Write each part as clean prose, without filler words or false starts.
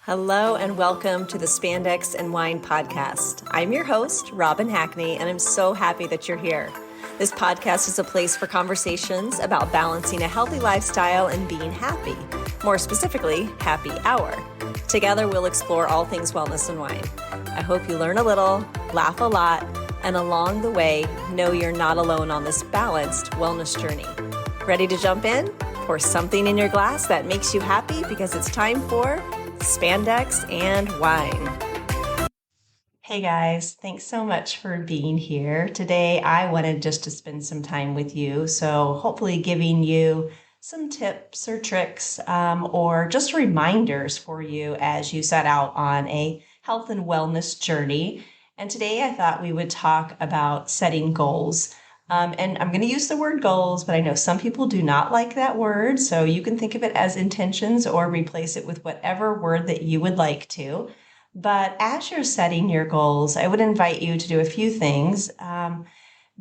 Hello and welcome to the Spandex and Wine podcast. I'm your host, Robin Hackney, and I'm so happy that you're here. This podcast is a place for conversations about balancing a healthy lifestyle and being happy, more specifically, happy hour. Together, we'll explore all things wellness and wine. I hope you learn a little, laugh a lot, and along the way, know you're not alone on this balanced wellness journey. Ready to jump in? Pour something in your glass that makes you happy because it's time for Spandex and Wine. Hey guys, thanks so much for being here. Today I wanted just to spend some time with you, so hopefully giving you some tips or tricks or just reminders for you as you set out on a health and wellness journey. And today I thought we would talk about setting goals. And I'm going to use the word goals, but I know some people do not like that word. So you can think of it as intentions or replace it with whatever word that you would like to. But as you're setting your goals, I would invite you to do a few things.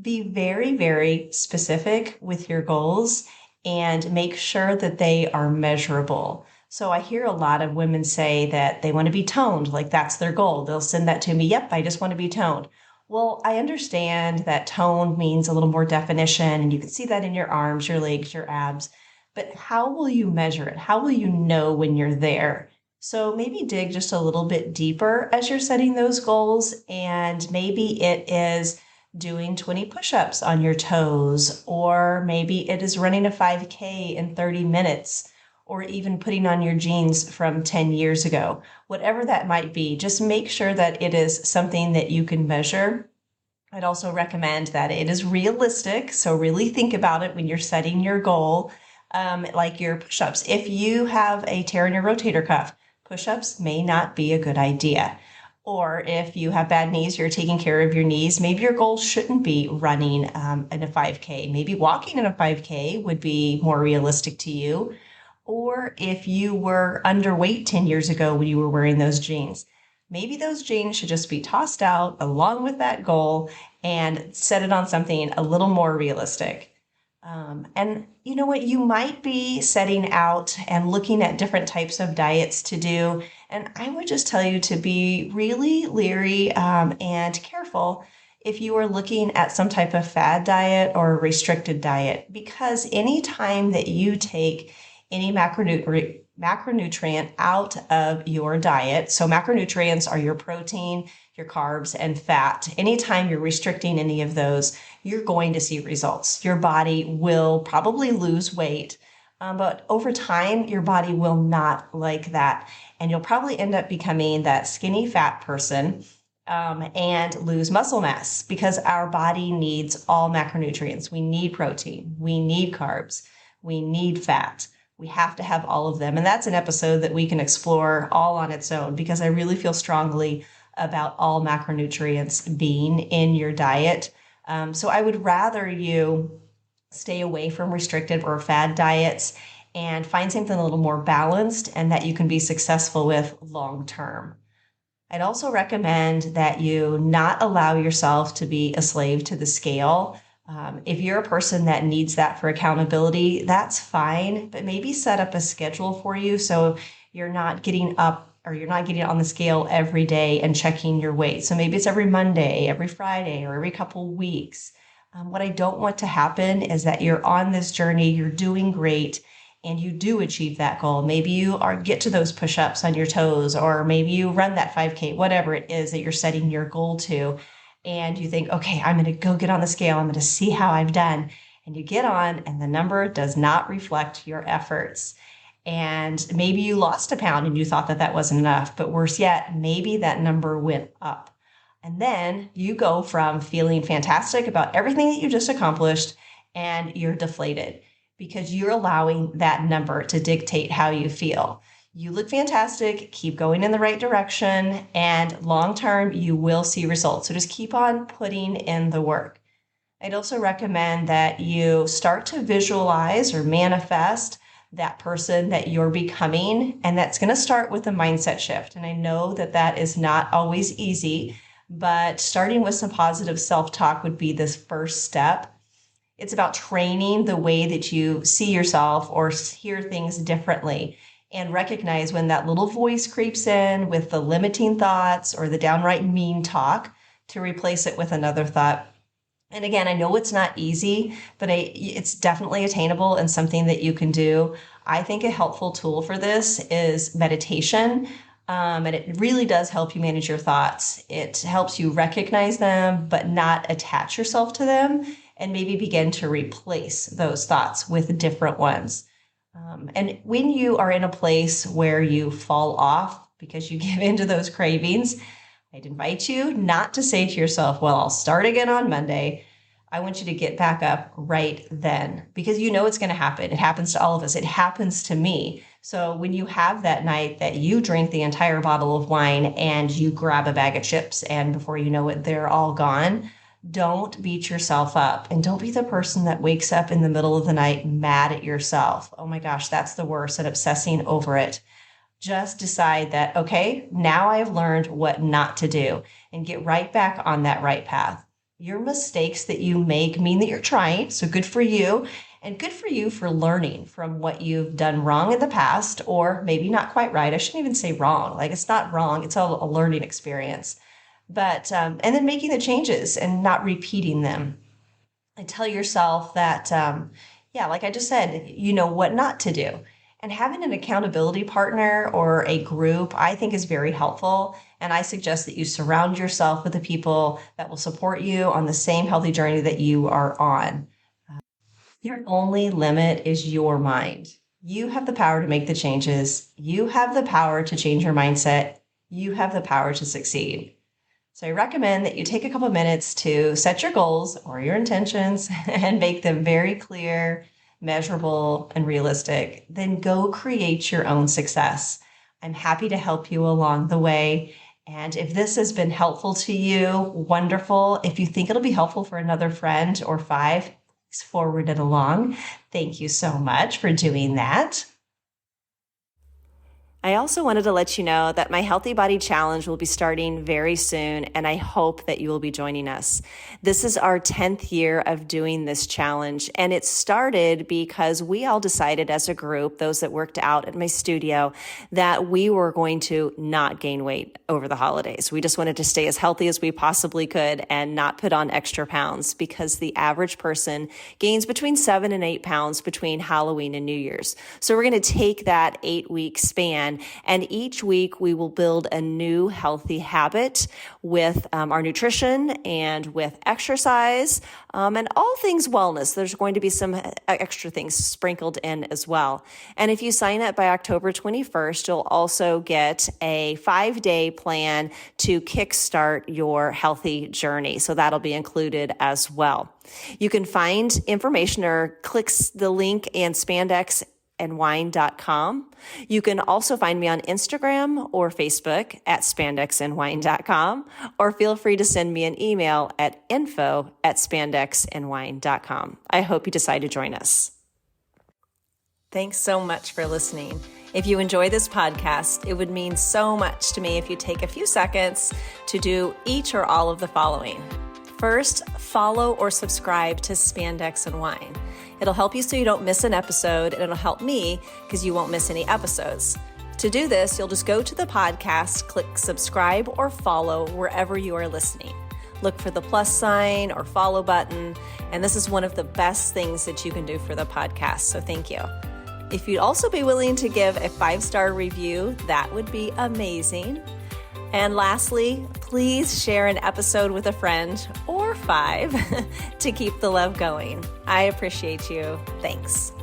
Be very, very specific with your goals and make sure that they are measurable. So I hear a lot of women say that they want to be toned, like that's their goal. They'll send that to me. Yep, I just want to be toned. Well, I understand that tone means a little more definition, and you can see that in your arms, your legs, your abs. But how will you measure it? How will you know when you're there? So maybe dig just a little bit deeper as you're setting those goals, and maybe it is doing 20 push-ups on your toes, or maybe it is running a 5K in 30 minutes, or even putting on your jeans from 10 years ago. Whatever that might be, just make sure that it is something that you can measure. I'd also recommend that it is realistic, so really think about it when you're setting your goal, like your push-ups. If you have a tear in your rotator cuff, push-ups may not be a good idea. Or if you have bad knees, you're taking care of your knees, maybe your goal shouldn't be running in a 5K. Maybe walking in a 5K would be more realistic to you. Or if you were underweight 10 years ago when you were wearing those jeans, maybe those jeans should just be tossed out along with that goal and set it on something a little more realistic. And you know what? You might be setting out and looking at different types of diets to do. And I would just tell you to be really leery and careful if you are looking at some type of fad diet or restricted diet, because anytime that you take any macronutrient out of your diet. So macronutrients are your protein, your carbs, and fat. Anytime you're restricting any of those, you're going to see results. Your body will probably lose weight, but over time, your body will not like that. And you'll probably end up becoming that skinny fat person and lose muscle mass, because our body needs all macronutrients. We need protein, we need carbs, we need fat. We have to have all of them. And that's an episode that we can explore all on its own, because I really feel strongly about all macronutrients being in your diet. So I would rather you stay away from restrictive or fad diets and find something a little more balanced and that you can be successful with long term. I'd also recommend that you not allow yourself to be a slave to the scale. If you're a person that needs that for accountability, that's fine, but maybe set up a schedule for you so you're not getting up or you're not getting on the scale every day and checking your weight. So maybe it's every Monday, every Friday, or every couple weeks. What I don't want to happen is that you're on this journey, you're doing great, and you do achieve that goal. Maybe you get to those push-ups on your toes, or maybe you run that 5K, whatever it is that you're setting your goal to. And you think, okay, I'm going to go get on the scale. I'm going to see how I've done. And you get on and the number does not reflect your efforts. And maybe you lost a pound and you thought that that wasn't enough. But worse yet, maybe that number went up. And then you go from feeling fantastic about everything that you just accomplished and you're deflated because you're allowing that number to dictate how you feel. You look fantastic, keep going in the right direction, and long-term, you will see results. So just keep on putting in the work. I'd also recommend that you start to visualize or manifest that person that you're becoming, and that's going to start with a mindset shift. And I know that that is not always easy, but starting with some positive self-talk would be this first step. It's about training the way that you see yourself or hear things differently. and recognize when that little voice creeps in with the limiting thoughts or the downright mean talk to replace it with another thought. And again, I know it's not easy, but it's definitely attainable and something that you can do. I think a helpful tool for this is meditation. And it really does help you manage your thoughts. It helps you recognize them, but not attach yourself to them, and maybe begin to replace those thoughts with different ones. And when you are in a place where you fall off because you give into those cravings, I'd invite you not to say to yourself, well, I'll start again on Monday. I want you to get back up right then, because you know it's going to happen. It happens to all of us. It happens to me. So when you have that night that you drink the entire bottle of wine and you grab a bag of chips and before you know it, they're all gone, don't beat yourself up, and don't be the person that wakes up in the middle of the night mad at yourself. Oh my gosh, that's the worst, and obsessing over it. Just decide that, okay, now I've learned what not to do, and get right back on that right path. Your mistakes that you make mean that you're trying, so good for you, and good for you for learning from what you've done wrong in the past, or maybe not quite right. I shouldn't even say wrong. Like, it's not wrong. It's all a learning experience. But, and then making the changes and not repeating them. And tell yourself that, like I just said, you know what not to do. And having an accountability partner or a group, I think, is very helpful. And I suggest that you surround yourself with the people that will support you on the same healthy journey that you are on. Your only limit is your mind. You have the power to make the changes. You have the power to change your mindset. You have the power to succeed. So I recommend that you take a couple minutes to set your goals or your intentions and make them very clear, measurable, and realistic. Then go create your own success. I'm happy to help you along the way. And if this has been helpful to you, wonderful. If you think it'll be helpful for another friend or 5, please forward it along. Thank you so much for doing that. I also wanted to let you know that my Healthy Body Challenge will be starting very soon, and I hope that you will be joining us. This is our 10th year of doing this challenge, and it started because we all decided as a group, those that worked out at my studio, that we were going to not gain weight over the holidays. We just wanted to stay as healthy as we possibly could and not put on extra pounds, because the average person gains between 7 and 8 pounds between Halloween and New Year's. So we're going to take that 8-week span, and each week we will build a new healthy habit with our nutrition and with exercise and all things wellness. There's going to be some extra things sprinkled in as well. And if you sign up by October 21st, you'll also get a 5-day plan to kickstart your healthy journey. So that'll be included as well. You can find information or click the link in spandexandwine.com. You can also find me on Instagram or Facebook at spandexandwine.com, or feel free to send me an email at info@spandexandwine.com. I hope you decide to join us. Thanks so much for listening. If you enjoy this podcast, it would mean so much to me if you take a few seconds to do each or all of the following. First, follow or subscribe to Spandex and Wine. It'll help you so you don't miss an episode, and it'll help me because you won't miss any episodes. To do this, you'll just go to the podcast, click subscribe or follow wherever you are listening. Look for the plus sign or follow button, and this is one of the best things that you can do for the podcast, so thank you. If you'd also be willing to give a 5-star review, that would be amazing. And lastly, please share an episode with a friend or 5 to keep the love going. I appreciate you. Thanks.